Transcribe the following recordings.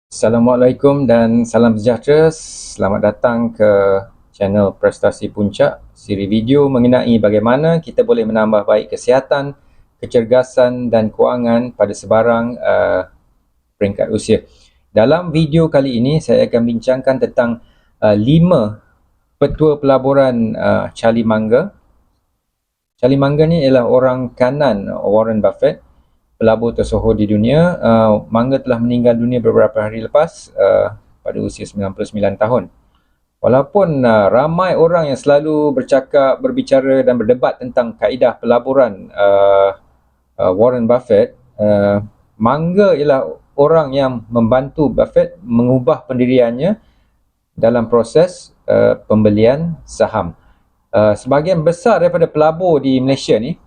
Assalamualaikum dan salam sejahtera. Selamat datang ke channel Prestasi Puncak, siri video mengenai bagaimana kita boleh menambah baik kesihatan, kecergasan dan kewangan pada sebarang peringkat usia. Dalam video kali ini saya akan bincangkan tentang 5 petua pelaburan Charlie Munger. Charlie Munger ni ialah orang kanan Warren Buffett, pelabur tersohor di dunia. Munger telah meninggal dunia beberapa hari lepas pada usia 99 tahun. Walaupun ramai orang yang selalu berbicara dan berdebat tentang kaedah pelaburan Warren Buffett, Munger ialah orang yang membantu Buffett mengubah pendiriannya dalam proses pembelian saham. Sebahagian besar daripada pelabur di Malaysia ni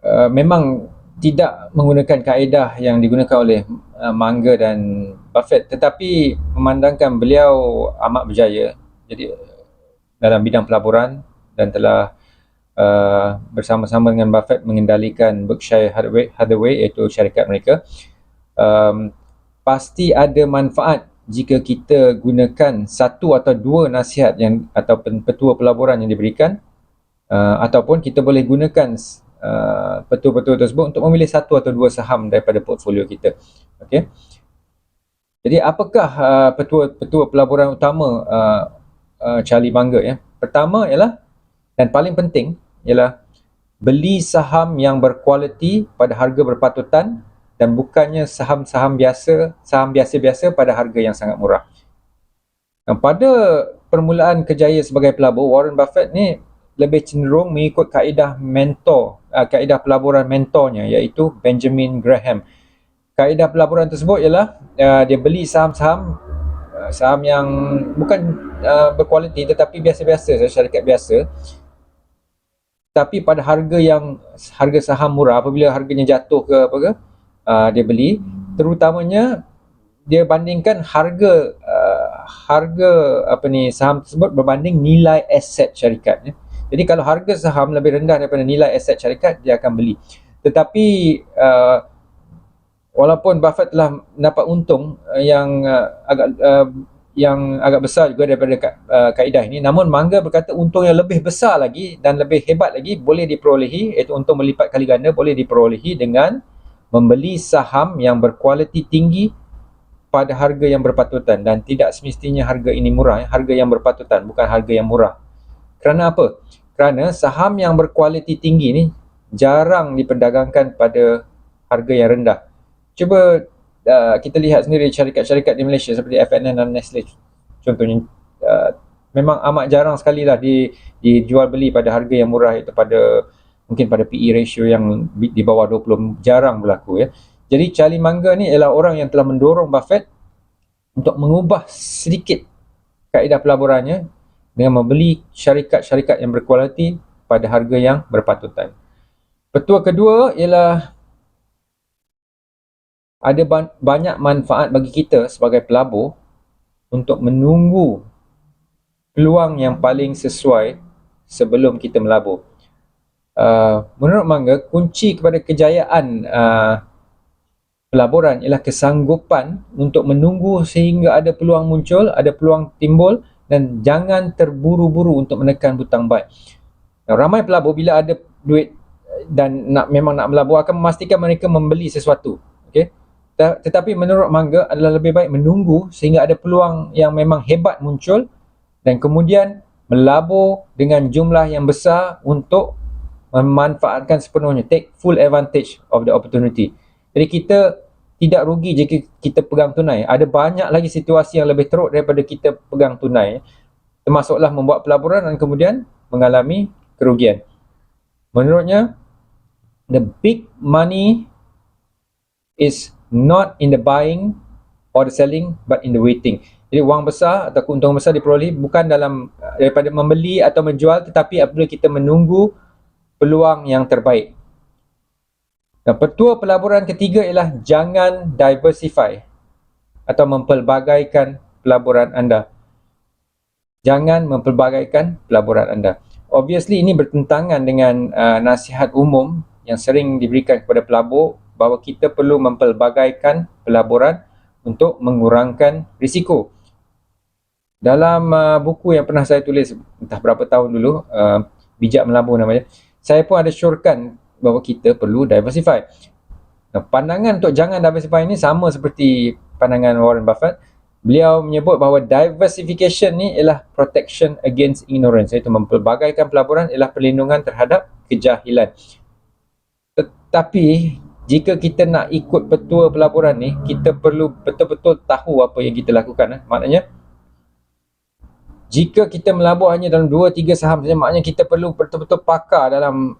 memang tidak menggunakan kaedah yang digunakan oleh Munger dan Buffett, tetapi memandangkan beliau amat berjaya jadi dalam bidang pelaburan dan telah bersama-sama dengan Buffett mengendalikan Berkshire Hathaway iaitu syarikat mereka. Pasti ada manfaat jika kita gunakan satu atau dua nasihat ataupun petua pelaburan yang diberikan, ataupun kita boleh gunakan petua-petua tersebut untuk memilih satu atau dua saham daripada portfolio kita. Okey. Jadi apakah petua pelaburan utama Charlie Munger ya? Pertama ialah, dan paling penting ialah, beli saham yang berkualiti pada harga berpatutan dan bukannya saham biasa-biasa pada harga yang sangat murah. Pada permulaan kerjaya sebagai pelabur, Warren Buffett ni lebih cenderung mengikut kaedah kaedah pelaburan mentornya, iaitu Benjamin Graham. Kaedah pelaburan tersebut ialah dia beli saham yang bukan berkualiti tetapi biasa-biasa, syarikat biasa, tapi pada harga saham murah. Apabila harganya jatuh dia beli, terutamanya dia bandingkan harga saham tersebut berbanding nilai aset syarikat. Jadi kalau harga saham lebih rendah daripada nilai aset syarikat, dia akan beli. Tetapi walaupun Buffett telah mendapat untung yang agak besar juga daripada kaedah ini, namun Munger berkata untung yang lebih besar lagi dan lebih hebat lagi boleh diperolehi, iaitu untung melipat kali ganda, boleh diperolehi dengan membeli saham yang berkualiti tinggi pada harga yang berpatutan. Dan tidak semestinya harga ini murah, harga yang berpatutan, bukan harga yang murah. Kerana apa? Kerana saham yang berkualiti tinggi ni jarang diperdagangkan pada harga yang rendah. Cuba kita lihat sendiri syarikat-syarikat di Malaysia seperti FNN dan Nestle contohnya, memang amat jarang sekali lah dijual beli pada harga yang murah, iaitu mungkin pada PE ratio yang di bawah 20, jarang berlaku ya. Jadi Charlie Munger ni ialah orang yang telah mendorong Buffett untuk mengubah sedikit kaedah pelaburannya dengan membeli syarikat-syarikat yang berkualiti pada harga yang berpatutan. Petua kedua ialah, ada banyak manfaat bagi kita sebagai pelabur untuk menunggu peluang yang paling sesuai sebelum kita melabur. Menurut Munger, kunci kepada kejayaan pelaburan ialah kesanggupan untuk menunggu sehingga ada peluang muncul, ada peluang timbul, dan jangan terburu-buru untuk menekan butang buy. Ramai pelabur bila ada duit dan memang nak melabur akan memastikan mereka membeli sesuatu. Okay? Tetapi menurut Munger adalah lebih baik menunggu sehingga ada peluang yang memang hebat muncul dan kemudian melabur dengan jumlah yang besar untuk memanfaatkan sepenuhnya, take full advantage of the opportunity. Jadi kita tidak rugi jika kita pegang tunai. Ada banyak lagi situasi yang lebih teruk daripada kita pegang tunai, termasuklah membuat pelaburan dan kemudian mengalami kerugian. Menurutnya, the big money is not in the buying or the selling, but in the waiting. Jadi wang besar atau keuntungan besar diperoleh bukan daripada membeli atau menjual, tetapi apabila kita menunggu peluang yang terbaik. Dan petua pelaburan ketiga ialah jangan diversify atau mempelbagaikan pelaburan anda. Jangan mempelbagaikan pelaburan anda. Obviously ini bertentangan dengan nasihat umum yang sering diberikan kepada pelabur bahawa kita perlu mempelbagaikan pelaburan untuk mengurangkan risiko. Dalam buku yang pernah saya tulis entah berapa tahun dulu, Bijak Melabur namanya, saya pun ada syorkan bahawa kita perlu diversify. Pandangan untuk jangan diversify ini sama seperti pandangan Warren Buffett. Beliau menyebut bahawa diversification ni ialah protection against ignorance, iaitu mempelbagaikan pelaburan ialah perlindungan terhadap kejahilan. Tetapi jika kita nak ikut petua pelaburan ni, kita perlu betul-betul tahu apa yang kita lakukan. Maknanya jika kita melabur hanya dalam 2-3 saham saja, maknanya kita perlu betul-betul pakar dalam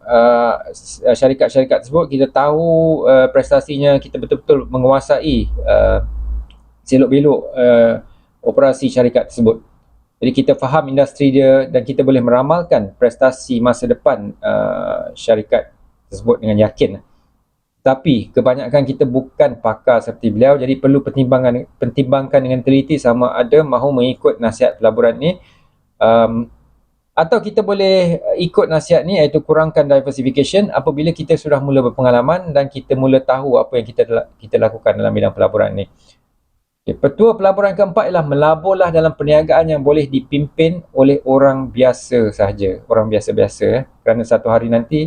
syarikat-syarikat tersebut. Kita tahu prestasinya, kita betul-betul menguasai selok-belok operasi syarikat tersebut. Jadi kita faham industri dia dan kita boleh meramalkan prestasi masa depan syarikat tersebut dengan yakin. Tapi kebanyakan kita bukan pakar seperti beliau, jadi perlu pertimbangkan dengan teliti sama ada mahu mengikut nasihat pelaburan ni, atau kita boleh ikut nasihat ni, iaitu kurangkan diversification apabila kita sudah mula berpengalaman dan kita mula tahu apa yang kita lakukan dalam bidang pelaburan ni. Petua pelaburan keempat ialah melaburlah dalam perniagaan yang boleh dipimpin oleh orang biasa sahaja, orang biasa-biasa, kerana satu hari nanti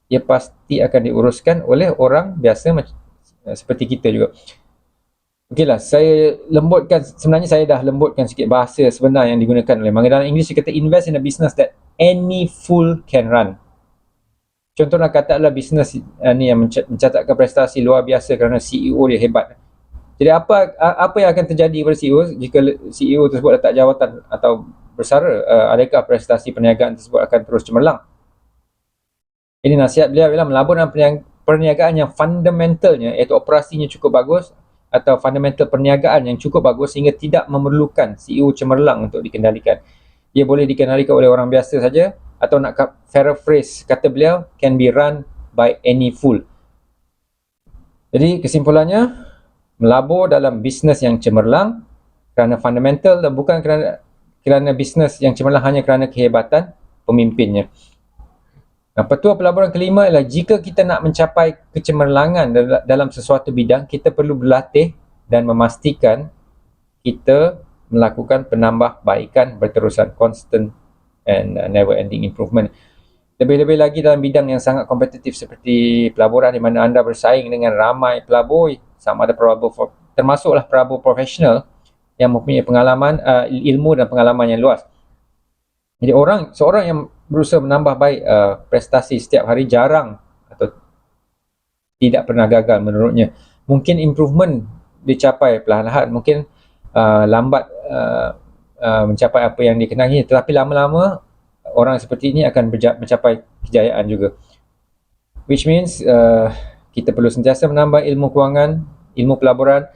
ia pasti akan diuruskan oleh orang biasa seperti kita juga. Okeylah, saya lembutkan, sebenarnya saya dah lembutkan sikit bahasa sebenar yang digunakan oleh Manga. Dalam English dia kata invest in a business that any fool can run. Contohnya kata adalah bisnes ni yang mencatatkan prestasi luar biasa kerana CEO dia hebat. Jadi apa yang akan terjadi pada CEO jika CEO tersebut letak jawatan atau bersara? Adakah prestasi perniagaan tersebut akan terus cemerlang? Ini nasihat beliau ialah melabur dalam perniagaan yang fundamentalnya, iaitu operasinya cukup bagus atau fundamental perniagaan yang cukup bagus sehingga tidak memerlukan CEO cemerlang untuk dikendalikan. Ia boleh dikendalikan oleh orang biasa saja, atau nak paraphrase kata beliau, can be run by any fool. Jadi kesimpulannya, melabur dalam bisnes yang cemerlang kerana fundamental dan bukan kerana bisnes yang cemerlang hanya kerana kehebatan pemimpinnya. Petua pelaburan kelima ialah jika kita nak mencapai kecemerlangan dalam sesuatu bidang, kita perlu berlatih dan memastikan kita melakukan penambahbaikan berterusan, constant and never ending improvement. Lebih-lebih lagi dalam bidang yang sangat kompetitif seperti pelaburan, di mana anda bersaing dengan ramai pelabur, sama ada pelabur, termasuklah pelabur profesional yang mempunyai pengalaman, ilmu dan pengalaman yang luas. Jadi seorang yang berusaha menambah baik prestasi setiap hari jarang atau tidak pernah gagal menurutnya. Mungkin improvement dicapai perlahan-lahan, mungkin lambat mencapai apa yang dikenangi, tetapi lama-lama orang seperti ini akan mencapai kejayaan juga. Which means kita perlu sentiasa menambah ilmu kewangan, ilmu pelaburan,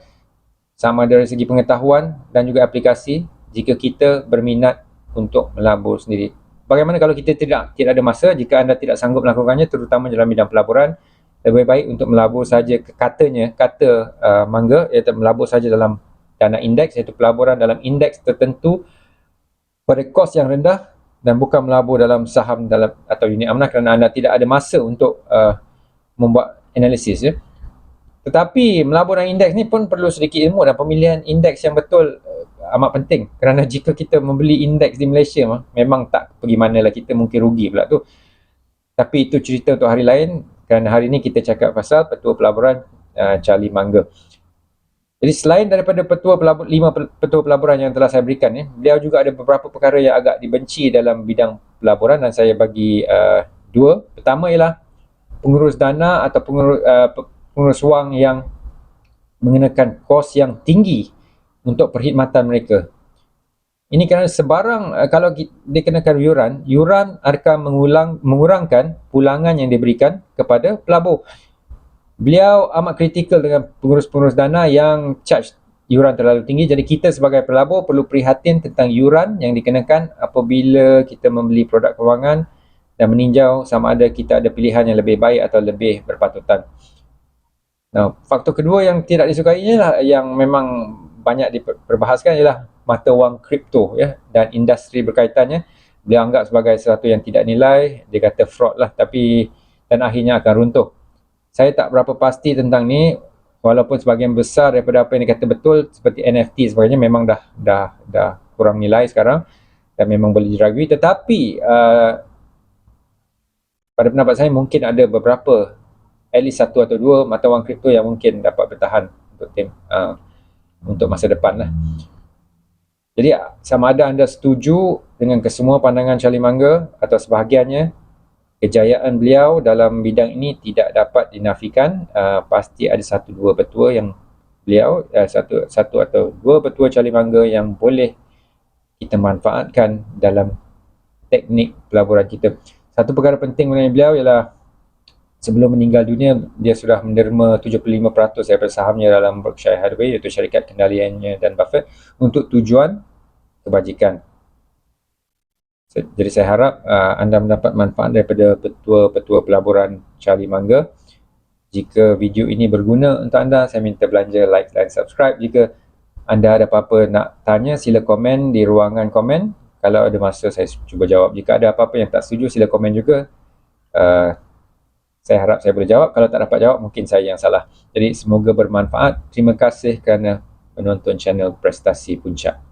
sama dari segi pengetahuan dan juga aplikasi jika kita berminat untuk melabur sendiri. Bagaimana kalau kita tidak ada masa? Jika anda tidak sanggup melakukannya, terutama dalam bidang pelaburan, lebih baik untuk melabur saja kata Manga, iaitu melabur saja dalam dana indeks, iaitu pelaburan dalam indeks tertentu pada kos yang rendah, dan bukan melabur dalam saham atau unit amanah kerana anda tidak ada masa untuk membuat analisis. Tetapi melabur dalam indeks ni pun perlu sedikit ilmu, dan pemilihan indeks yang betul amat penting, kerana jika kita membeli indeks di Malaysia memang tak pergi manalah, kita mungkin rugi pula tu. Tapi itu cerita untuk hari lain, kerana hari ni kita cakap pasal petua pelaburan Charlie Munger. Jadi selain daripada lima petua pelaburan yang telah saya berikan ni, beliau juga ada beberapa perkara yang agak dibenci dalam bidang pelaburan, dan saya bagi dua. Pertama ialah pengurus dana atau pengurus wang yang mengenakan kos yang tinggi untuk perkhidmatan mereka. Ini kerana sebarang kalau dikenakan yuran akan mengurangkan pulangan yang diberikan kepada pelabur. Beliau amat kritikal dengan pengurus-pengurus dana yang charge yuran terlalu tinggi. Jadi kita sebagai pelabur perlu prihatin tentang yuran yang dikenakan apabila kita membeli produk kewangan, dan meninjau sama ada kita ada pilihan yang lebih baik atau lebih berpatutan. Nah, faktor kedua yang tidak disukainya lah, yang memang banyak diperbahaskan, ialah mata wang kripto dan industri berkaitannya. Beliau anggap sebagai sesuatu yang tidak nilai, dia kata fraud lah, dan akhirnya akan runtuh. Saya tak berapa pasti tentang ni, walaupun sebahagian besar daripada apa yang dikata betul seperti NFT sebagainya memang dah kurang nilai sekarang dan memang boleh diragui, tetapi pada pendapat saya mungkin ada beberapa, at least satu atau dua mata wang kripto yang mungkin dapat bertahan untuk masa depan lah. Jadi sama ada anda setuju dengan kesemua pandangan Charlie Munger atau sebahagiannya, kejayaan beliau dalam bidang ini tidak dapat dinafikan. Pasti ada satu dua petua yang beliau, satu atau dua petua Charlie Munger yang boleh kita manfaatkan dalam teknik pelaburan kita. Satu perkara penting mengenai beliau ialah sebelum meninggal dunia, dia sudah menerima 75% daripada sahamnya dalam Berkshire Hathaway, iaitu syarikat kendaliannya dan Buffett, untuk tujuan kebajikan. Jadi saya harap anda mendapat manfaat daripada petua-petua pelaburan Charlie Munger. Jika video ini berguna untuk anda, saya minta belanja like dan subscribe. Jika anda ada apa-apa nak tanya, sila komen di ruangan komen. Kalau ada masa, saya cuba jawab. Jika ada apa-apa yang tak setuju, sila komen juga. Saya harap saya boleh jawab. Kalau tak dapat jawab, mungkin saya yang salah. Jadi semoga bermanfaat. Terima kasih kerana menonton channel Prestasi Puncak.